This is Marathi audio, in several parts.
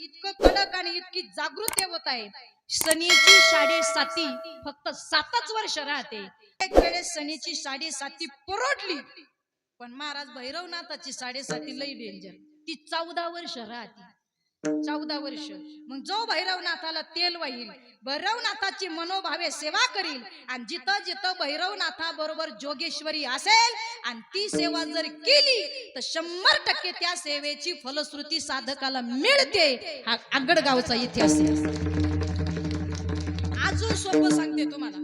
इतकं कडक आणि इतकी जागृत देवता आहे. शनीची 7.5 फक्त 7च वर्ष राहते. एक वेळेस शनीची 7.5 परोडली, पण महाराज भैरवनाथाची 7.5 लई डेंजर. ती 14 वर्ष राहते. 14 वर्ष. मग जो भैरवनाथाला तेल वाईल, भैरवनाथाची मनोभावे सेवा करील, आणि जिथं जिथं भैरवनाथा बरोबर जोगेश्वरी असेल आणि ती सेवा जर केली तर 100% त्या सेवेची फलश्रुती साधकाला मिळते. हा आगडगावचा इतिहास आहे. अजून सोपं सांगते तुम्हाला.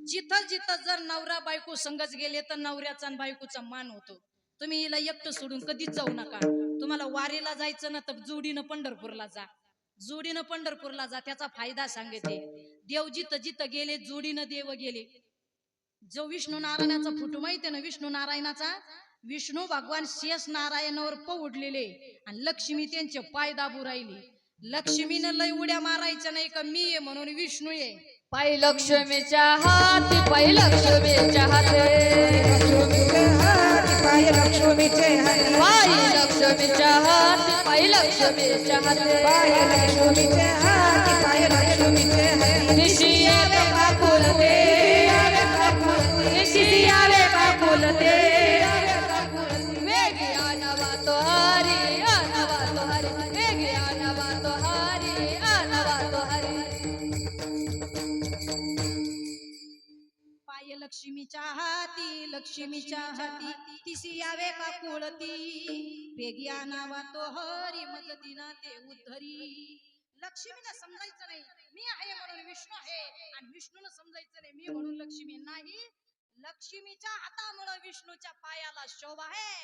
जिथं जिथं जर नवरा बायको संगच गेले तर नवऱ्याचा आणि बायकोचा मान होतो. तुम्ही हिला एकटं सोडून कधीच जाऊ नका. तुम्हाला वारीला जायचं ना तर जोडीनं पंढरपूरला जा. जोडीनं पंढरपूरला जा, त्याचा फायदा सांगते. देव जिथं जिथं गेले जोडीनं देव गेले. जो विष्णू नारायणाचा फोटो माहितीये ना, विष्णू नारायणाचा, विष्णू भगवान शेष नारायणावर पौडलेले आणि लक्ष्मी त्यांचे पाय दाबू राहिली. लक्ष्मीनं लय उड्या मारायच्या नाही का, मी आहे म्हणून विष्णू आहे. पाय लक्ष्मीच्या हाती, पाय लक्ष्मीच्या हाती, पाय लक्ष्मीचे हाती, पाय लक्ष्मीच्या हाती, पाय लक्ष्मीच्या हाती, पाय लक्ष्मीचे हाती, पाय लक्ष्मीचे हाती. निशी यावे काकुलते, निशी यावे काकुलते, वेगी आनवा तो हरी, आनवा तो हरी, वेगी आनवा तो हरी, आनवा तो हरी. पाय लक्ष्मीच्या हाती, लक्ष्मीच्या हाती, तिसी यावे का कुळती, वेग्या नावा तो हरी, मज दिना ते उद्धरी. लक्ष्मीला समजायचं नाही मी आहे म्हणून विष्णू आहे, आणि विष्णूला समजायचं नाही मी म्हणून लक्ष्मी नाही. लक्ष्मीच्या हातामुळे विष्णूच्या पायाला शोभा आहे.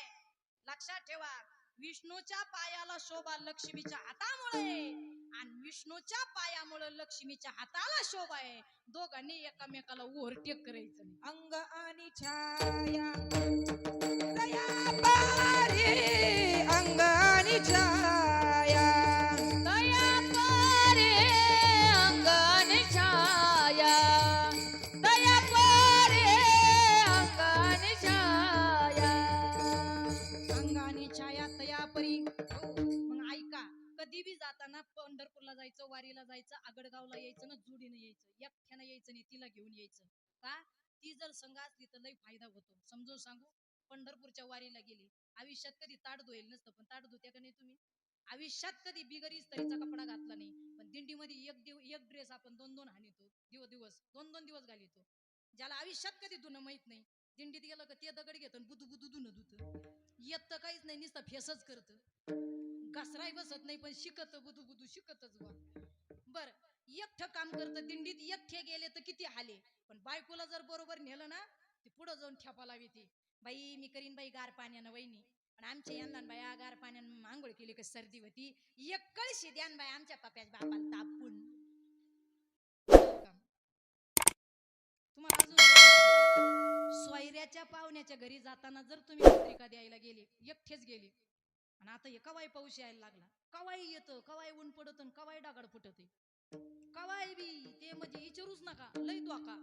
लक्षात ठेवा, विष्णूच्या पायाला शोभा लक्ष्मीच्या हातामुळे, आणि विष्णूच्या पायामुळे लक्ष्मीच्या हाताला शोभा आहे. दोघांनी एकामेकाला ओव्हरटेक करायचं नाही. अंग आणि छाया दया पारी, अंग आणि छाया दया पारे अंगण छाया, दया पारे अंगण छाया. अंगाने छाया तया परी. मग ऐका, कधी बी जाताना पंढरपूरला जायचं, वारीला जायचं, आगडगावला यायचं ना, जोडीनं यायचं. एकट्यानं यायचं नाही, तिला घेऊन यायचं. का? ती जर संघ असली तर लई फायदा होतो. समजून सांगू, पंढरपूरच्या वारीला गेली, आयुष्यात कधी ताट धुईल नसतं, पण ताट धुत्या का नाही तुम्ही? आयुष्यात कधी बिगर इस्त्रीचा कपडा घातला नाही, पण दिंडीमध्ये एक ड्रेस आपण 2-2 हानितो, दिवस 2-2 दिवस घालितो. ज्याला आयुष्यात कधी धुणं माहित नाही, दिंडीत गेलं का ते दगड घेतं आणि बुदू बुदू धुणं धुतं. येत तर काहीच नाही, नुसतं फेसच करतं. घसराय बसत नाही, पण शिकत बुदू बुदू शिकतच बा. बर, एकटं काम करतं दिंडीत, एकटे गेले तर किती हाले, पण बायकोला जर बरोबर नेलं ना, ती पुढे जाऊन ठेपा लावी. ती बाई मी करीन बाई गार पाण्यानं वहिनी, पण आमच्या यांना बाया गार पाण्यानं आंघोळ केली का सर्दी होती, एक कळशी द्यान बाई आमच्या पप्याच्या बापाला तापून. तुम्हाला अजून सोयऱ्याच्या पाहुण्याच्या घरी जाताना जर तुम्ही पत्रिका द्यायला गेले, एकटेच गेले, आणि आता हे कवाय पाऊस यायला लागला, कवाय येतं, कवाय ऊन पडत, कवाय डागड फुटत, कवाय बी ते म्हणजे विचारूच नका, लय तो का.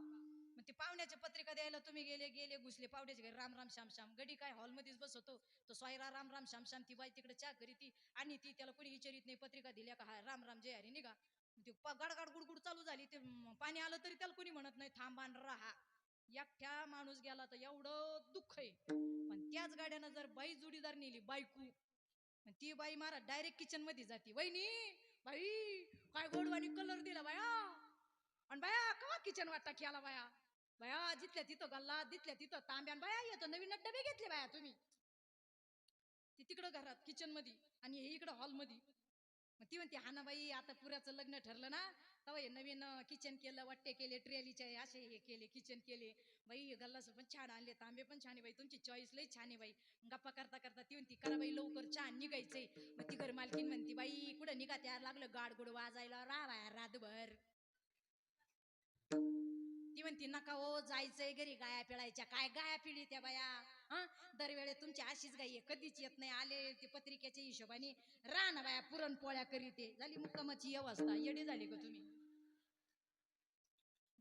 मग ते पाहुण्याच्या पत्रिका द्यायला तुम्ही गेले घुसले पाहुण्याच्या घरी, राम राम श्याम श्याम. गडी काय हॉलमध्येच बसवतो तो सोयरा, राम राम श्याम श्याम. ती बाई तिकडे चहा करी ती, आणि ती त्याला कोणी विचारित नाही, पत्रिका दिल्या का, हा राम राम जय हरी निघा. ते गडगड गुडगुड चालू झाली, ते पाणी आलं तरी त्याला कोणी म्हणत नाही थांबान राहा. एकट्या माणूस गेला तर एवढं दुःख आहे. पण त्याच गाड्यानं जर बाई जोडीदार नेली, बायकू, ती बाई मारा डायरेक्ट किचन मध्ये जाते, वहिनी बाई काय गोडवाणी कलर दिला बाया, आणि बाया कवा किचन वाटा केला बाया, बाया जिथल्या तिथं गल्ला, जिथल्या तिथं तांब्यान, बाया येतं नवीन डबे घेतले बाया तुम्ही. ती तिकडं घरात किचन मध्ये आणि हे इकडं हॉल मध्ये. मग ती म्हणते हा ना बाई, आता पुऱ्याचं लग्न ठरलं ना, तेव्हा हे नवीन किचन केलं, वाट्टे केले, ट्रेलीचे असे हे केले, किचन केले बाई, गल्लास पण छान आणले, तांबे पण छान आहे बाई, तुमची चॉईस लई छान आहे बाई. गप्पा करता करता ती म्हणती करा बाई लवकर चहा निघायचंय. मग ती घर मालकीन म्हणती बाई कुठं निघा, त्या लागलं गाडगुड वाजायला, राहा रातभर. ती म्हणती नका हो, जायचंय घरी, गाया पिळायच्या. काय गाया पिळी त्या बाया, हा दरवेळे तुमची अशीच गाई कधीच येत नाही, आले ते पत्रिकेच्या हिशोबाने राह ना बाया, पुरणपोळ्या करीते. झाली मुक्कामाची अवस्था. येडी झाली का तुम्ही?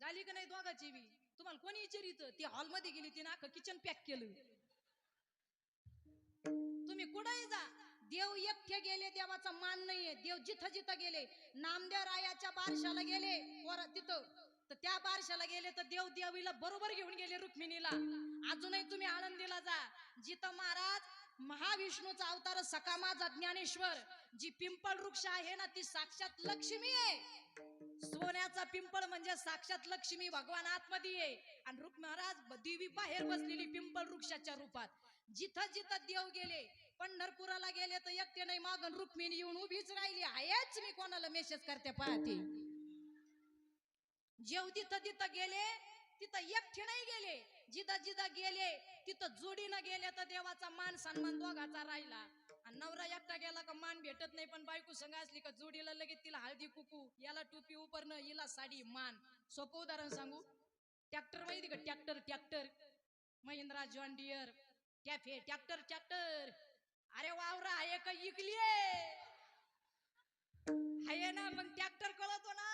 झाली का नाही दोघाची बी? तुम्हाला कोणी विचारित? ती हॉलमध्ये गेली, तिने अख्खं किचन पॅक केलं. तुम्ही कुठेही जा, देव एकटे गेले, देवाचा मान नाहीये. देव जिथं जिथं गेले, नामदेव रायाच्या बारशाला गेले तिथं, तर त्या बारशाला गेले तर देव देवीला बरोबर घेऊन गेले रुक्मिणीला. अजूनही तुम्ही आळंदीला जा, जिथं महाराज महाविष्णूचा अवतार सकामाचा ज्ञानेश्वर, जी पिंपळ वृक्ष आहे ना ती साक्षात लक्ष्मी आहे. सोन्याचा पिंपळ म्हणजे साक्षात लक्ष्मी, भगवान आतमध्ये आहे. आणि महाराज देवी बाहेर बसलेली पिंपळ वृक्षाच्या रूपात. जिथं जिथं देव गेले, पंढरपुराला गेले तर एकटे नाही, मागून रुक्मिणी येऊन उभीच राहिली. आहेच मी कोणाला मेसेज करते पाहते. जेव तिथं तिथं गेले, तिथं एकटे नाही गेले, जिथं जिथं गेले तिथं जोडीनं गेले तर देवाचा मान सन्मान दोघाचा राहिला. आणि नवरा एकटा गेला का मान भेटत नाही, पण बायको संग असली का जोडीला लगेच तिला हळदी कुकू, याला टोपी उपरणं, हिला साडी मान. सोपं उदाहरण सांगू, ट्रॅक्टर माहिती का? ट्रॅक्टर महिंद्रा जॉन डियर कॅफे ट्रॅक्टर. अरे वावरा आहे का इकलीये आहे ना, मग ट्रॅक्टर कळतो ना.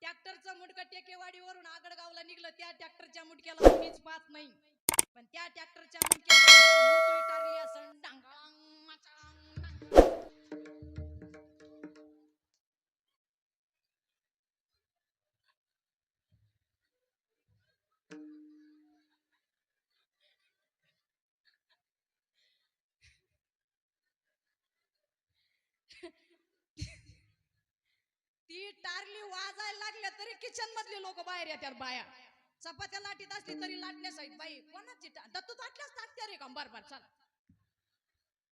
ट्रॅक्टरचं मुडकं टेकेवाडीवरून आगडगावला निघलं, त्या ट्रॅक्टरच्या मुडक्याला कोणीच पाहत नाही, पण त्या ट्रॅक्टरच्या मुडक्याला टारली असं डांगांग. ती टारली वाजायला लागल्या तरी किचन मधले लोक बाहेर येतात. बाया चपात्या लाटीत असली तरी लाटण्यासाठी बाई कोणाची दत्तू ताटल्याच टाकते रे का बार चल.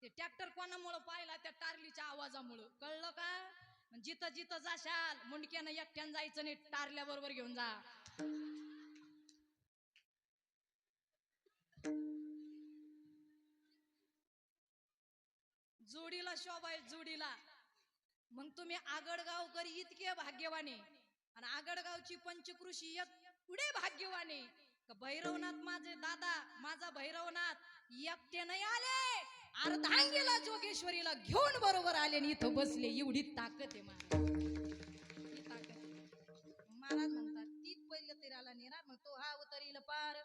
ते ट्रॅक्टर कोणामुळं पाहिला? त्या टारलीच्या आवाजामुळं. कळलं का? जिथं जिथं जाशाल मुंडक्यानं एकट्यानं जायचं नाही, टारल्या बरोबर घेऊन जा. जोडीला शोभाय जोडीला. मग तुम्ही आगडगावकरी इतके भाग्यवाने, आणि आगडगावची पंचकृषी एवढे भाग्यवाने का भैरवनाथ माझे दादा, माझा भैरवनाथ एकटे नाही आले, अर्धांगीला जोगेश्वरीला घेऊन बरोबर आले आणि इथं बसले. एवढी ताकद आहे महाराज. महाराज म्हणतात तीच पहिले तीराला नेणार, मग तो हा उतरील पार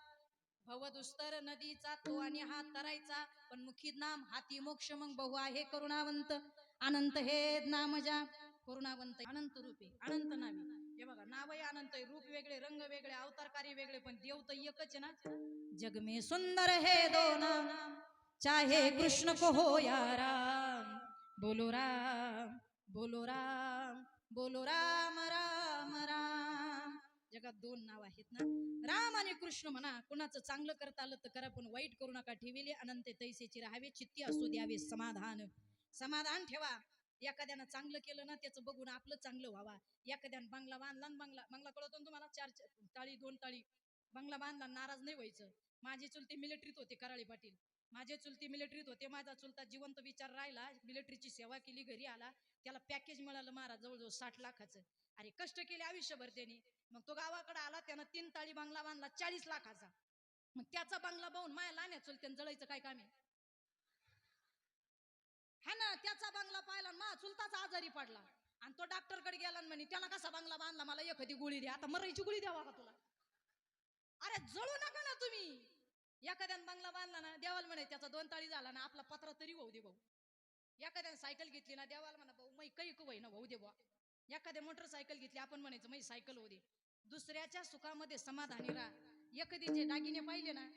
भवदुस्तर नदीचा तो आणि हात तरायचा, पण मुखी नाम हाती मोक्ष. मग बहु आहे करुणावंत अनंत हे नाम जा. करुणावंत अनंत रूपे अनंत नावे. हे बघा नावही अनंत आहे, रूप वेगळे, रंग वेगळे, अवतारकारी वेगळे, पण देव तर एकच आहे ना. जग में सुंदर है दो नाम, चाहे कृष्ण को हो या राम. बोलो राम बोलो राम बोलो राम राम राम. जगात दोन नाव आहेत ना, राम आणि कृष्ण म्हणा. कुणाचं चांगलं करता आलं तर करा, पण वाईट करू नका. ठेविले अनंत तैसेची राहावे, चित्ती असू द्यावे समाधान. समाधान ठेवा. एखाद्यानं चांगलं केलं ना त्याचं बघून आपलं चांगलं व्हावा. एखाद्यानं बंगला बांधला, बंगला कळतो ना तुम्हाला, 4 टाळी 2 टाळी बंगला बांधला, नाराज नाही व्हायचं. माझी चुलती मिलिटरीत होते, कराळी पाटील. माझे चुलती मिलिटरीत होते, माझा चुलता जिवंत विचार राहिला, मिलिटरीची सेवा केली, घरी आला, त्याला पॅकेज मिळालं महाराज जवळजवळ 60 लाखाचं. अरे कष्ट केले आयुष्यभर त्यांनी. मग तो गावाकडे आला, त्यानं 3 टाळी बंगला बांधला 40 लाखाचा. मग त्याचा बंगला पाहून माया लहान्या चुलत्यानं जळायचं काय काम आहे? है ना, त्याचा बंगला पाहिला, मा चुलताच आजारी पडला आणि तो डॉक्टरकडे गेला आणि म्हणे त्याला कसा बंगला बांधला, मला एखादी गोळी द्या. आता मरायची गोळी द्यावा का तुला? अरे जळू नका ना तुम्ही. एखाद्यानं बंगला बांधला ना, देवाला म्हणे त्याचा 2 टाळी झाला ना, आपला पत्रा तरी होऊ दे भाऊ. एखाद्यानं सायकल घेतली ना, देवाला म्हणा भाऊ मै काही होई ना भाऊ दे भाऊ. एखाद्या मोटरसायकल घेतली, आपण म्हणायचं मै सायकल होऊ दे. दुसऱ्याच्या सुखामध्ये समाधानी राहा. एखादीचे दागिने पाहिले ना,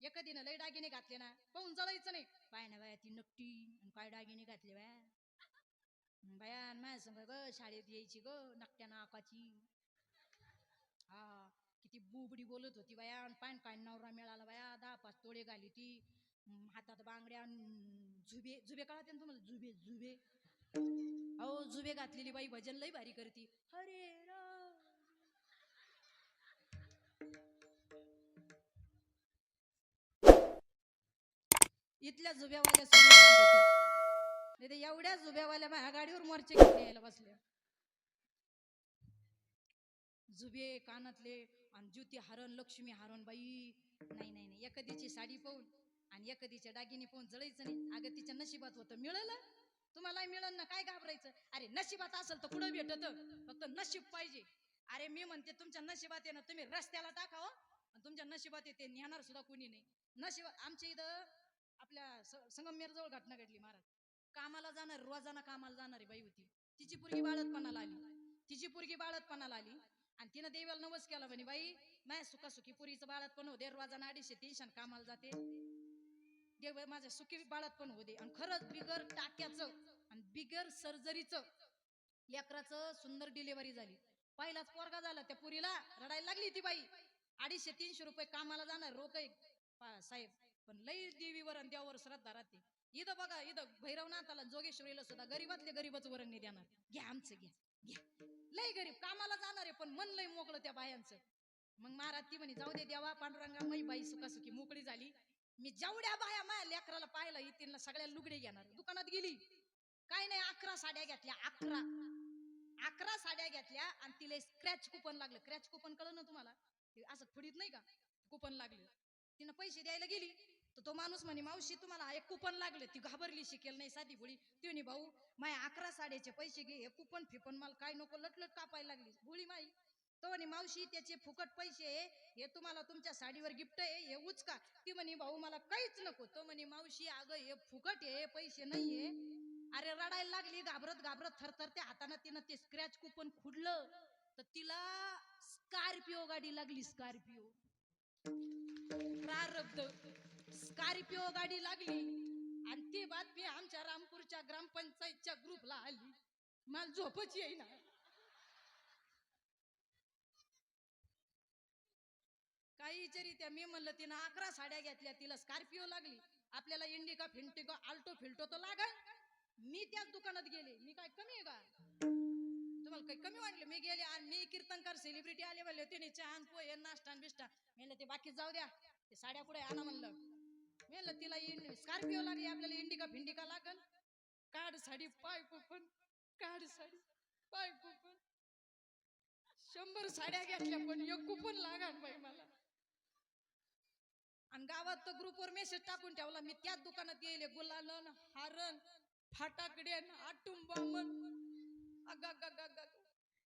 एखादीनं लय दागिने घातले ना, पाहून जळायचं नाही. पाय ना बाया ती नकटी काय दागिने घातले बाया, बाया माझ्या संग ग शाळेत यायची ग नकट्या नाकाची. हा किती बुबडी बोलत होती बाया. पाय काय नवरा मिळाला बाया, 10-5 तोडे घाली ती, हातात बांगड्या, जुबे जुबे कळते ना तुम्हाला? जुबे जुबे अहो जुबे घातलेली बाई भजन लय भारी करती. हरे राम. इथल्या जुब्यावाल्या सोडून एवढ्या जुब्यावाल्या माझ्या गाडीवर मोर्चे घेऊन यायला बसल्या. जुबे कानातले आणि ज्योती हरण, लक्ष्मी हरण. बाई नाही नाही नाही, एखादीची साडी पाहून आणि एखादीच्या दागिने पाहून जळायचं नाही. अगं तिच्या नशिबात होतं, मिळालं तुम्हाला मिळलं ना, काय घाबरायचं? अरे नशिबात असेल तर कुठं भेटत, फक्त नशीब पाहिजे. अरे मी म्हणते तुमच्या नशिबात आहे ना, तुम्ही रस्त्याला टाकावं, तुमच्या नशिबात येते, नेणार सुद्धा कुणी नाही. नशिबात. आमच्या इथं आपल्या संगमनेर जवळ घटना घडली महाराज. कामाला जाणार, रोजाना कामाला जाणारी बाई होती. तिची पोरगी बाळतपणाला आली आणि तिनं देवाला नवस केला म्हणे, बाई माझ्या सुखासुखी पुरीचं बाळतपण होते, रोजाना 250-300 कामाला जाते, देव माझ्या सुखी बाळतपण होते. आणि खरंच बिगर टाक्याचं आणि बिगर सर्जरीचं लेकराचं सुंदर डिलिव्हरी झाली. पहिलाच पोरगा झाला. त्या पुरीला रडायला लागली ती बाई. 250-300 रुपये कामाला जाणार रोग साहेब, पण लई देवीवर आणि देवावर श्रद्धा राहते. इथं बघा, इथं भैरवनाथाला जोगेश्वरीला सुद्धा गरीबातले गरीबच वरण नाही देणार. घ्या आमचं, घ्या लई गरीब कामाला जाणार आहे, पण मन लई मोकळं त्या बायांचं. मग महाराज ती म्हणे, जाऊ दे देवा पांडुरंगा, मै बाई सुखासुखी मोकळी झाली. मी जेवढ्या बाया माझ्या लेकराला पाहिलं येतील सगळ्या लुगडे घेणार. दुकानात गेली, काय नाही 11 साड्या घेतल्या. 11 साड्या घेतल्या आणि तिला स्क्रॅच कुपन लागलं. क्रॅच कुपन कळलं ना तुम्हाला, असं फुडीत नाही का, कुपन लागलं. तिनं पैसे द्यायला गेली तर तो माणूस म्हणे, मावशी तुम्हाला एक कुपन लागले. ती घाबरली, शिकेल नाही साधी भोळी. ती म्हणे, भाऊ माझ्या 11 साड्याचे पैसे घे, हे कुपन फिपन मला काय नको, लटलट कापायला लागली भोळी माई. तो म्हणे, मावशी त्याचे फुकट पैसे हे तुम्हाला तुमच्या साडीवर गिफ्ट आहे, हे उचका. ती म्हणे, भाऊ मला काहीच नको. तो म्हणे, मावशी अगं हे फुकट आहे, पैसे नाहीये. अरे रडायला लागली, घाबरत घाबरत थरथर त्या हाताने तिनं ते स्क्रॅच कुपन खुडलं तर तिला स्कॉर्पिओ गाडी लागली. स्कॉर्पिओ प्रारब्ध, स्कॉर्पिओ गाडी लागली. आणि ती बातमी आमच्या रामपूरच्या ग्रामपंचायतच्या ग्रुपला आली. मला झोपच येईना. काही विचारित्या मी म्हणलं, तिनं 11 साड्या घेतल्या, तिला स्कॉर्पिओ लागली. आपल्याला इंडिका फिंटिका आल्टो फिल्टो तर लागल. मी त्याच दुकानात गेले. मी काय कमी आहे का तुम्हाला, काही कमी वाटलं? मी गेले आणि मी कीर्तनकार सेलिब्रिटी आले म्हणले, तिने चहा पोहे नाश्ता बिष्टा. म्हणलं ते बाकी जाऊ द्या, ते साड्या पुढे आणा म्हणलं. म्हणलं तिला स्कॉर्पिओ लागली, आपल्याला इंडिका फिंडिका लागल. काढ साडी पाय कुपन, काढ साडी पाय कुपन. 100 साड्या घेतल्या पण एक कुपन लागान बाई मला. आणि गावात तर ग्रुपवर मेसेज टाकून ठेवला. मी त्याच दुकानात गेले, गुलालन हारण फाटाकडे आटुंबामन,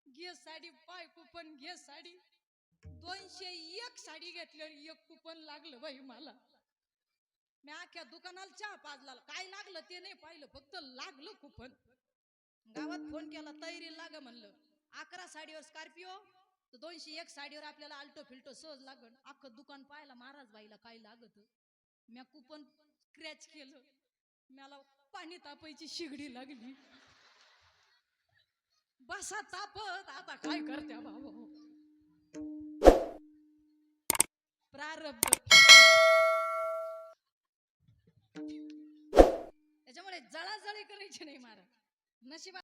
घे साडी पाय कुपन, घे साडी. 201 साडी घेतल्यावर एक कुपन लागलं बाई मला. मी अख्ख्या दुकानाला चहा पाजला, काय लागलं ते नाही पाहिलं, फक्त लागलं कुपन. गावात फोन केला, तयारी लाग म्हणलं. 11 साडीवर स्कॉर्पिओ तर 201 साडीवर आपल्याला आल्टो फिल्टो सहज लागल. अख्खं दुकान पाहिला महाराज बाईला काय लागत. म्या कुपन स्क्रॅच केलं. मला पाणी तापायची शिगडी लागली. बसा तापत, आता काय करत्या बाबा. प्रारब्ध. त्याच्यामुळे जळाजळी करायची नाही महाराज. नशिबात